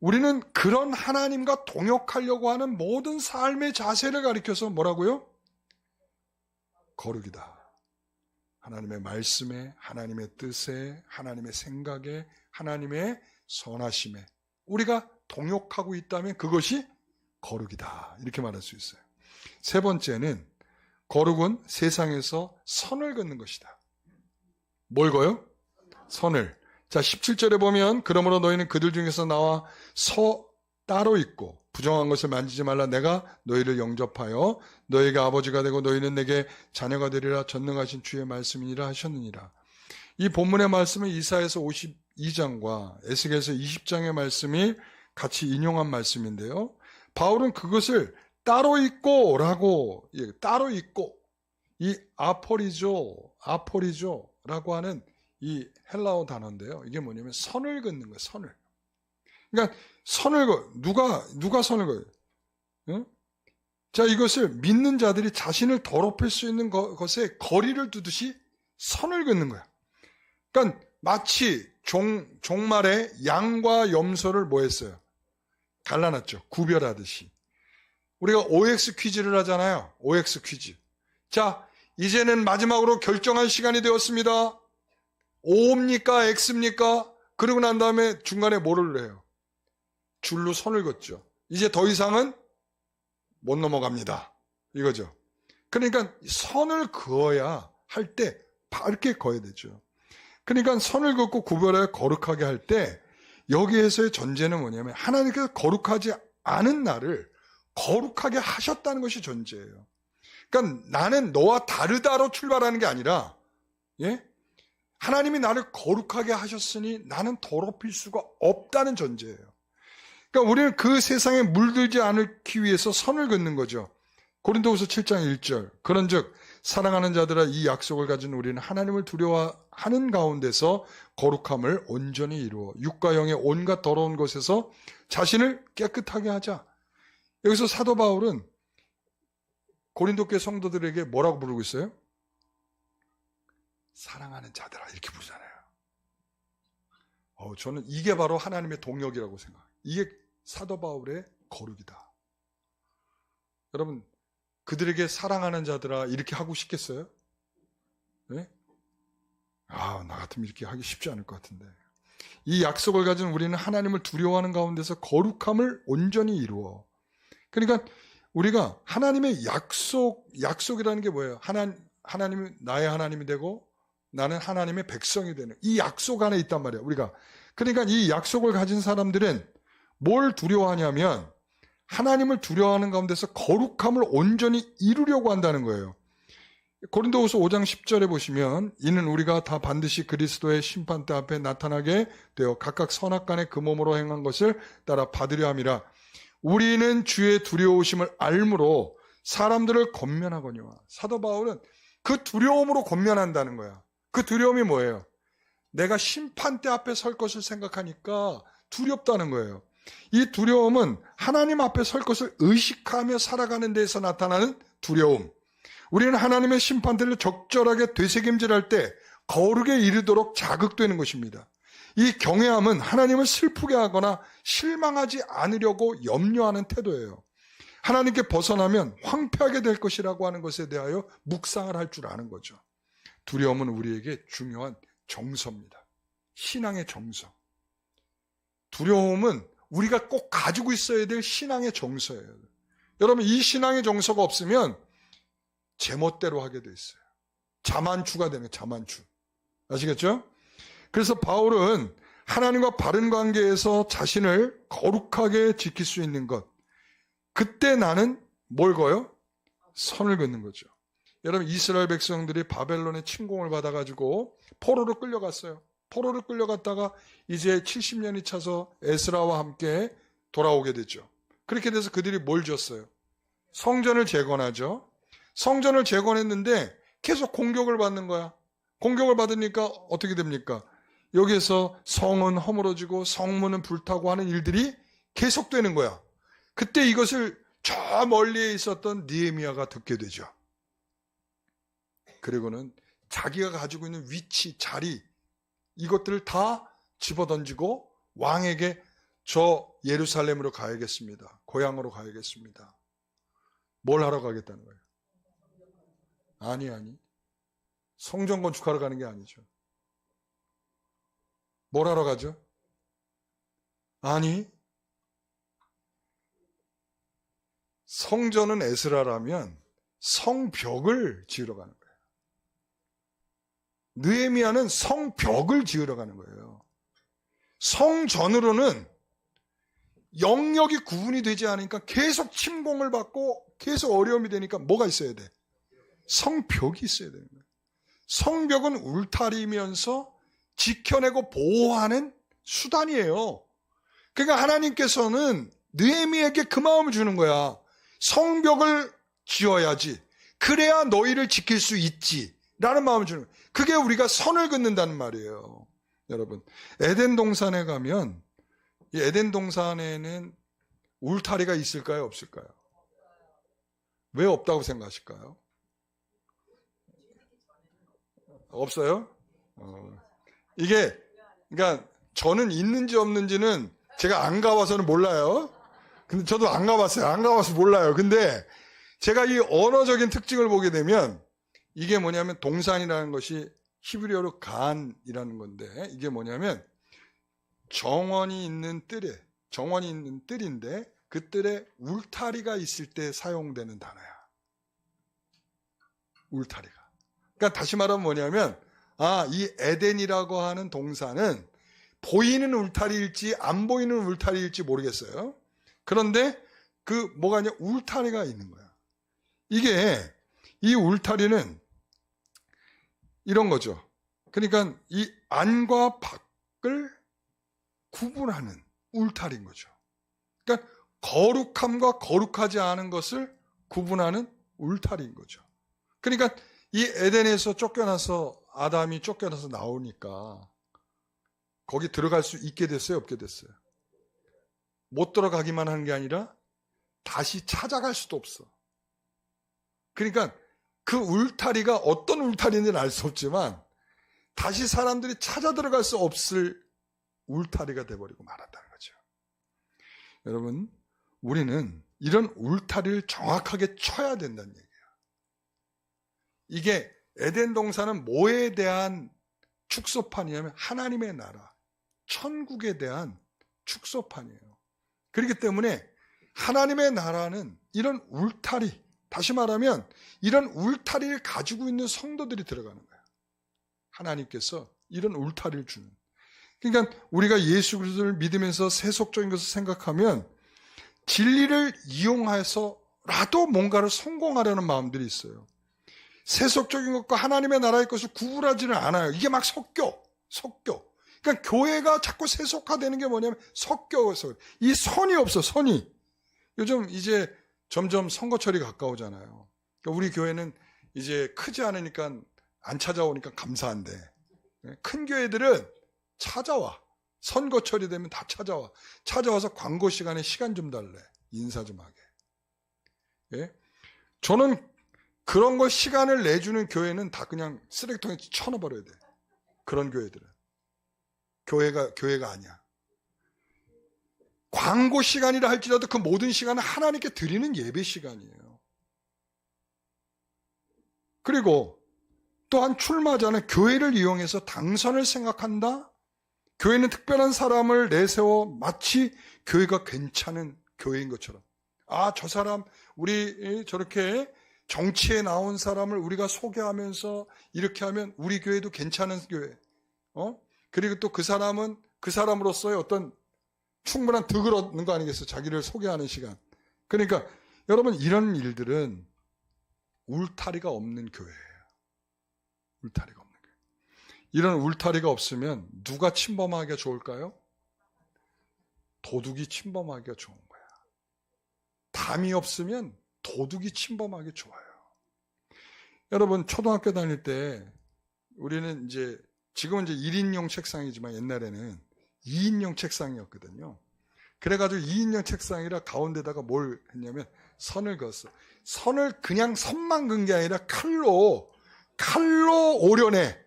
우리는 그런 하나님과 동역하려고 하는 모든 삶의 자세를 가리켜서 뭐라고요? 거룩이다. 하나님의 말씀에, 하나님의 뜻에, 하나님의 생각에, 하나님의 선하심에 우리가 동역하고 있다면 그것이 거룩이다. 이렇게 말할 수 있어요. 세 번째는 거룩은 세상에서 선을 긋는 것이다. 뭘 거요? 선을. 자, 17절에 보면 그러므로 너희는 그들 중에서 나와 따로 있고 부정한 것을 만지지 말라. 내가 너희를 영접하여 너희에게 아버지가 되고 너희는 내게 자녀가 되리라. 전능하신 주의 말씀이니라 하셨느니라. 이 본문의 말씀은 이사야서 52장과 에스겔서 20장의 말씀이 같이 인용한 말씀인데요. 바울은 그것을 따로 있고라고, 따로 있고, 이 아포리조라고 하는 이 헬라어 단어인데요. 이게 뭐냐면 선을 긋는 거예요. 선을. 그러니까 누가 선을 그어요? 응? 자, 이것을 믿는 자들이 자신을 더럽힐 수 있는 것에 거리를 두듯이 선을 긋는 거야. 그러니까 마치 종말에 양과 염소를 뭐 했어요? 갈라놨죠. 구별하듯이. 우리가 OX 퀴즈를 하잖아요. OX 퀴즈. 자, 이제는 마지막으로 결정할 시간이 되었습니다. O입니까? X입니까? 그러고 난 다음에 중간에 뭐를 해요? 줄로 선을 긋죠. 이제 더 이상은 못 넘어갑니다. 이거죠. 그러니까 선을 그어야 할 때 밝게 그어야 되죠. 그러니까 선을 긋고 구별하여 거룩하게 할 때 여기에서의 전제는 뭐냐면 하나님께서 거룩하지 않은 나를 거룩하게 하셨다는 것이 전제예요. 그러니까 나는 너와 다르다로 출발하는 게 아니라 하나님이 나를 거룩하게 하셨으니 나는 더럽힐 수가 없다는 전제예요. 그러니까 우리는 그 세상에 물들지 않기 위해서 선을 긋는 거죠. 고린도후서 7장 1절 그런즉 사랑하는 자들아 이 약속을 가진 우리는 하나님을 두려워하는 가운데서 거룩함을 온전히 이루어 육과 영의 온갖 더러운 것에서 자신을 깨끗하게 하자. 여기서 사도 바울은 고린도 교회 성도들에게 뭐라고 부르고 있어요? 사랑하는 자들아 이렇게 부르잖아요. 저는 이게 바로 하나님의 동역이라고 생각해요. 이게 사도 바울의 거룩이다. 여러분 그들에게 사랑하는 자들아 이렇게 하고 싶겠어요? 네? 나 같으면 이렇게 하기 쉽지 않을 것 같은데. 이 약속을 가진 우리는 하나님을 두려워하는 가운데서 거룩함을 온전히 이루어. 그러니까 우리가 하나님의 약속이라는 게 뭐예요? 하나님이 나의 하나님이 되고 나는 하나님의 백성이 되는 이 약속 안에 있단 말이에요. 우리가. 그러니까 이 약속을 가진 사람들은 뭘 두려워하냐면 하나님을 두려워하는 가운데서 거룩함을 온전히 이루려고 한다는 거예요. 고린도후서 5장 10절에 보시면 이는 우리가 다 반드시 그리스도의 심판대 앞에 나타나게 되어 각각 선악간에 그 몸으로 행한 것을 따라 받으려 함이라. 우리는 주의 두려우심을 알므로 사람들을 권면하거니와. 사도 바울은 그 두려움으로 권면한다는 거야. 그 두려움이 뭐예요? 내가 심판대 앞에 설 것을 생각하니까 두렵다는 거예요. 이 두려움은 하나님 앞에 설 것을 의식하며 살아가는 데에서 나타나는 두려움. 우리는 하나님의 심판대를 적절하게 되새김질할 때 거룩에 이르도록 자극되는 것입니다. 이 경외함은 하나님을 슬프게 하거나 실망하지 않으려고 염려하는 태도예요. 하나님께 벗어나면 황폐하게 될 것이라고 하는 것에 대하여 묵상을 할 줄 아는 거죠. 두려움은 우리에게 중요한 정서입니다. 신앙의 정서. 두려움은 우리가 꼭 가지고 있어야 될 신앙의 정서예요. 여러분 이 신앙의 정서가 없으면 제멋대로 하게 돼 있어요. 자만추가 되는 자만추. 아시겠죠? 그래서 바울은 하나님과 바른 관계에서 자신을 거룩하게 지킬 수 있는 것. 그때 나는 뭘 거요? 선을 긋는 거죠. 여러분 이스라엘 백성들이 바벨론의 침공을 받아가지고 포로로 끌려갔어요. 포로를 끌려갔다가 이제 70년이 차서 에스라와 함께 돌아오게 됐죠. 그렇게 돼서 그들이 뭘 줬어요? 성전을 재건하죠. 성전을 재건했는데 계속 공격을 받는 거야. 공격을 받으니까 어떻게 됩니까? 여기에서 성은 허물어지고 성문은 불타고 하는 일들이 계속되는 거야. 그때 이것을 저 멀리에 있었던 느헤미야가 듣게 되죠. 그리고는 자기가 가지고 있는 위치, 자리 이것들을 다 집어던지고 왕에게 저 예루살렘으로 가야겠습니다. 고향으로 가야겠습니다. 뭘 하러 가겠다는 거예요? 아니. 성전 건축하러 가는 게 아니죠. 뭘 하러 가죠? 아니, 성전은 에스라라면 성벽을 지으러 가는 거예요. 느헤미야는 성벽을 지으러 가는 거예요. 성전으로는 영역이 구분이 되지 않으니까 계속 침공을 받고 계속 어려움이 되니까 뭐가 있어야 돼? 성벽이 있어야 되는 거예요. 성벽은 울타리면서 지켜내고 보호하는 수단이에요. 그러니까 하나님께서는 느헤미야에게 그 마음을 주는 거야. 성벽을 지어야지. 그래야 너희를 지킬 수 있지. 라는 마음을 주는 거예요. 그게 우리가 선을 긋는다는 말이에요. 여러분, 에덴 동산에 가면 이 에덴 동산에는 울타리가 있을까요? 없을까요? 왜 없다고 생각하실까요? 없어요? 이게, 그러니까 저는 있는지 없는지는 제가 안 가봐서는 몰라요. 근데 저도 안 가봤어요. 안 가봐서 몰라요. 근데 제가 이 언어적인 특징을 보게 되면 이게 뭐냐면 동산이라는 것이 히브리어로 간이라는 건데 이게 뭐냐면 정원이 있는 뜰인데 그 뜰에 울타리가 있을 때 사용되는 단어야. 울타리가. 그러니까 다시 말하면 뭐냐면 이 에덴이라고 하는 동산은 보이는 울타리일지 안 보이는 울타리일지 모르겠어요. 그런데 그 뭐가 아니라 울타리가 있는 거야. 이 울타리는 이런 거죠. 그러니까 이 안과 밖을 구분하는 울타리인 거죠. 그러니까 거룩함과 거룩하지 않은 것을 구분하는 울타리인 거죠. 그러니까 이 에덴에서 아담이 쫓겨나서 나오니까 거기 들어갈 수 있게 됐어요? 없게 됐어요? 못 들어가기만 한 게 아니라 다시 찾아갈 수도 없어. 그러니까 그 울타리가 어떤 울타리인지는 알 수 없지만 다시 사람들이 찾아 들어갈 수 없을 울타리가 돼버리고 말았다는 거죠. 여러분, 우리는 이런 울타리를 정확하게 쳐야 된다는 얘기예요. 이게 에덴 동산은 뭐에 대한 축소판이냐면 하나님의 나라, 천국에 대한 축소판이에요. 그렇기 때문에 하나님의 나라는 이런 울타리, 다시 말하면 이런 울타리를 가지고 있는 성도들이 들어가는 거예요. 하나님께서 이런 울타리를 주는. 그러니까 우리가 예수 그리스도를 믿으면서 세속적인 것을 생각하면 진리를 이용해서라도 뭔가를 성공하려는 마음들이 있어요. 세속적인 것과 하나님의 나라의 것을 구분하지는 않아요. 이게 막 섞여. 그러니까 교회가 자꾸 세속화되는 게 뭐냐면 섞여서 이 선이 없어, 선이. 요즘 이제 점점 선거철이 가까우잖아요. 그러니까 우리 교회는 이제 크지 않으니까 안 찾아오니까 감사한데 큰 교회들은 찾아와. 선거철이 되면 다 찾아와. 찾아와서 광고 시간에 시간 좀 달래. 인사 좀 하게. 예? 저는 그런 거 시간을 내주는 교회는 다 그냥 쓰레기통에 쳐넣어버려야 돼. 그런 교회들은. 교회가 아니야. 광고 시간이라 할지라도 그 모든 시간은 하나님께 드리는 예배 시간이에요. 그리고 또한 출마자는 교회를 이용해서 당선을 생각한다. 교회는 특별한 사람을 내세워 마치 교회가 괜찮은 교회인 것처럼. 저 사람 우리 저렇게 정치에 나온 사람을 우리가 소개하면서 이렇게 하면 우리 교회도 괜찮은 교회. 그리고 또 그 사람은 그 사람으로서의 어떤 충분한 득을 얻는 거 아니겠어요? 자기를 소개하는 시간. 그러니까 여러분 이런 일들은 울타리가 없는 교회예요. 울타리가 없는 교회. 이런 울타리가 없으면 누가 침범하기가 좋을까요? 도둑이 침범하기가 좋은 거야. 담이 없으면 도둑이 침범하기 좋아요. 여러분 초등학교 다닐 때 우리는 지금은 1인용 책상이지만 옛날에는 2인용 책상이었거든요. 그래가지고 2인용 책상이라 가운데다가 뭘 했냐면 선을 그었어. 선을 그냥 선만 그은 게 아니라 칼로 오려내.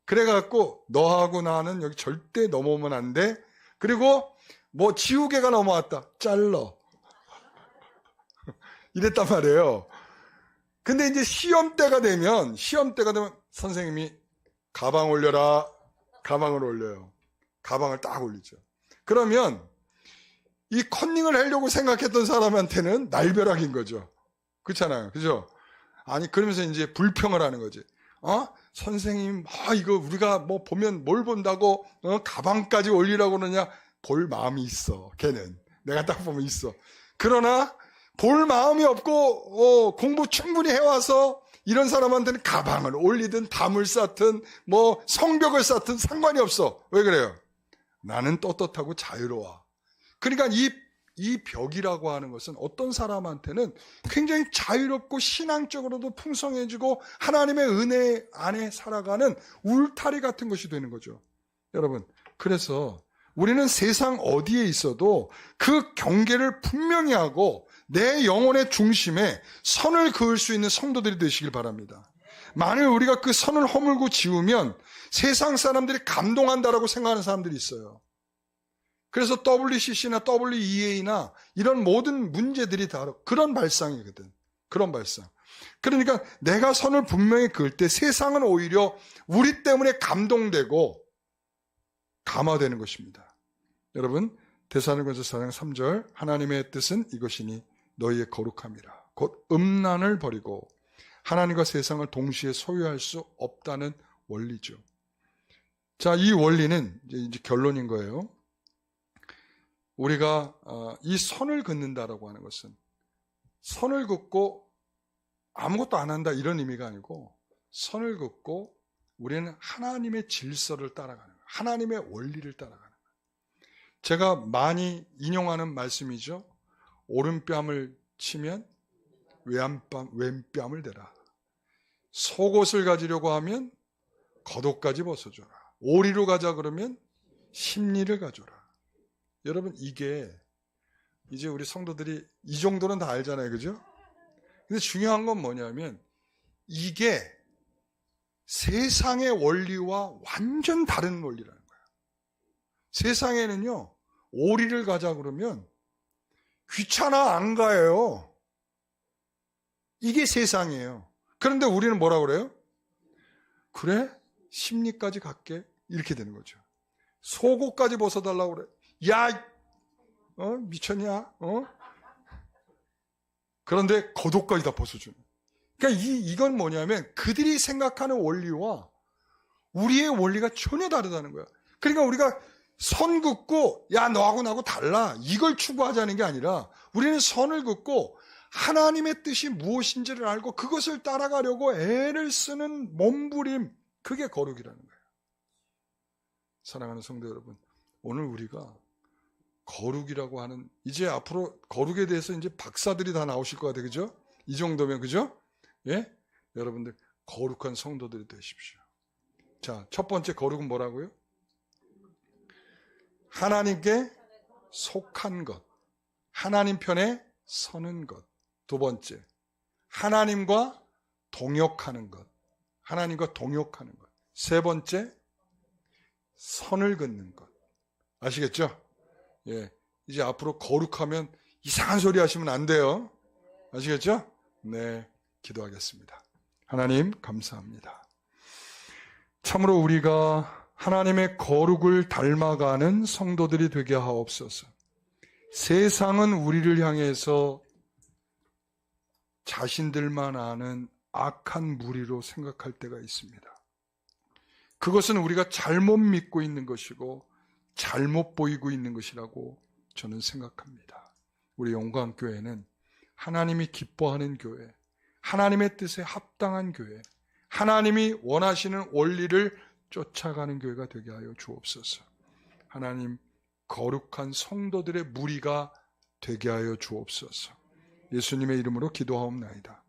그래갖고 너하고 나는 여기 절대 넘어오면 안 돼. 그리고 뭐 지우개가 넘어왔다. 잘러. 이랬단 말이에요. 근데 이제 시험 때가 되면 선생님이 가방 올려라. 가방을 올려요. 가방을 딱 올리죠. 그러면 이 컨닝을 하려고 생각했던 사람한테는 날벼락인 거죠. 그렇잖아요. 그죠? 아니, 그러면서 이제 불평을 하는 거지. 선생님, 이거 우리가 뭐 보면 뭘 본다고, 가방까지 올리라고 그러냐? 볼 마음이 있어. 걔는. 내가 딱 보면 있어. 그러나, 볼 마음이 없고, 공부 충분히 해와서, 이런 사람한테는 가방을 올리든, 담을 쌓든, 뭐, 성벽을 쌓든 상관이 없어. 왜 그래요? 나는 떳떳하고 자유로워. 그러니까 이 벽이라고 하는 것은 어떤 사람한테는 굉장히 자유롭고 신앙적으로도 풍성해지고 하나님의 은혜 안에 살아가는 울타리 같은 것이 되는 거죠. 여러분, 그래서 우리는 세상 어디에 있어도 그 경계를 분명히 하고 내 영혼의 중심에 선을 그을 수 있는 성도들이 되시길 바랍니다. 만일 우리가 그 선을 허물고 지우면 세상 사람들이 감동한다라고 생각하는 사람들이 있어요. 그래서 WCC나 WEA나 이런 모든 문제들이 다 그런 발상이거든. 그런 발상. 그러니까 내가 선을 분명히 그을 때 세상은 오히려 우리 때문에 감동되고 감화되는 것입니다. 여러분, 데살로니가서 4장 3절 하나님의 뜻은 이것이니 너희의 거룩함이라. 곧 음란을 버리고 하나님과 세상을 동시에 소유할 수 없다는 원리죠. 자, 이 원리는 이제 결론인 거예요. 우리가 이 선을 긋는다라고 하는 것은 선을 긋고 아무것도 안 한다 이런 의미가 아니고 선을 긋고 우리는 하나님의 질서를 따라가는 거예요. 하나님의 원리를 따라가는 거예요. 제가 많이 인용하는 말씀이죠. 오른뺨을 치면 왼뺨을 대라. 속옷을 가지려고 하면 겉옷까지 벗어줘라. 오리로 가자 그러면 심리를 가져라. 여러분, 이게 이제 우리 성도들이 이 정도는 다 알잖아요. 그죠? 근데 중요한 건 뭐냐면 이게 세상의 원리와 완전 다른 원리라는 거예요. 세상에는요, 오리를 가자 그러면 귀찮아 안 가요. 이게 세상이에요. 그런데 우리는 뭐라 그래요? 그래? 심리까지 갈게. 이렇게 되는 거죠. 속옷까지 벗어달라고 그래. 야, 미쳤냐? 그런데 겉옷까지 다 벗어주는. 그러니까 이건 뭐냐면 그들이 생각하는 원리와 우리의 원리가 전혀 다르다는 거야. 그러니까 우리가 선 긋고 야, 너하고 나하고 달라. 이걸 추구하자는 게 아니라 우리는 선을 긋고 하나님의 뜻이 무엇인지를 알고 그것을 따라가려고 애를 쓰는 몸부림, 그게 거룩이라는 거예요. 사랑하는 성도 여러분, 오늘 우리가 거룩이라고 하는, 이제 앞으로 거룩에 대해서 이제 박사들이 다 나오실 것 같아요. 그죠? 이 정도면, 그죠? 예? 여러분들, 거룩한 성도들이 되십시오. 자, 첫 번째 거룩은 뭐라고요? 하나님께 속한 것. 하나님 편에 서는 것. 두 번째, 하나님과 동역하는 것. 하나님과 동역하는 것. 세 번째, 선을 긋는 것. 아시겠죠? 예, 이제 앞으로 거룩하면 이상한 소리 하시면 안 돼요. 아시겠죠? 네, 기도하겠습니다. 하나님, 감사합니다. 참으로 우리가 하나님의 거룩을 닮아가는 성도들이 되게 하옵소서. 세상은 우리를 향해서 자신들만 아는 악한 무리로 생각할 때가 있습니다. 그것은 우리가 잘못 믿고 있는 것이고 잘못 보이고 있는 것이라고 저는 생각합니다. 우리 영광교회는 하나님이 기뻐하는 교회, 하나님의 뜻에 합당한 교회, 하나님이 원하시는 원리를 쫓아가는 교회가 되게 하여 주옵소서. 하나님, 거룩한 성도들의 무리가 되게 하여 주옵소서. 예수님의 이름으로 기도하옵나이다.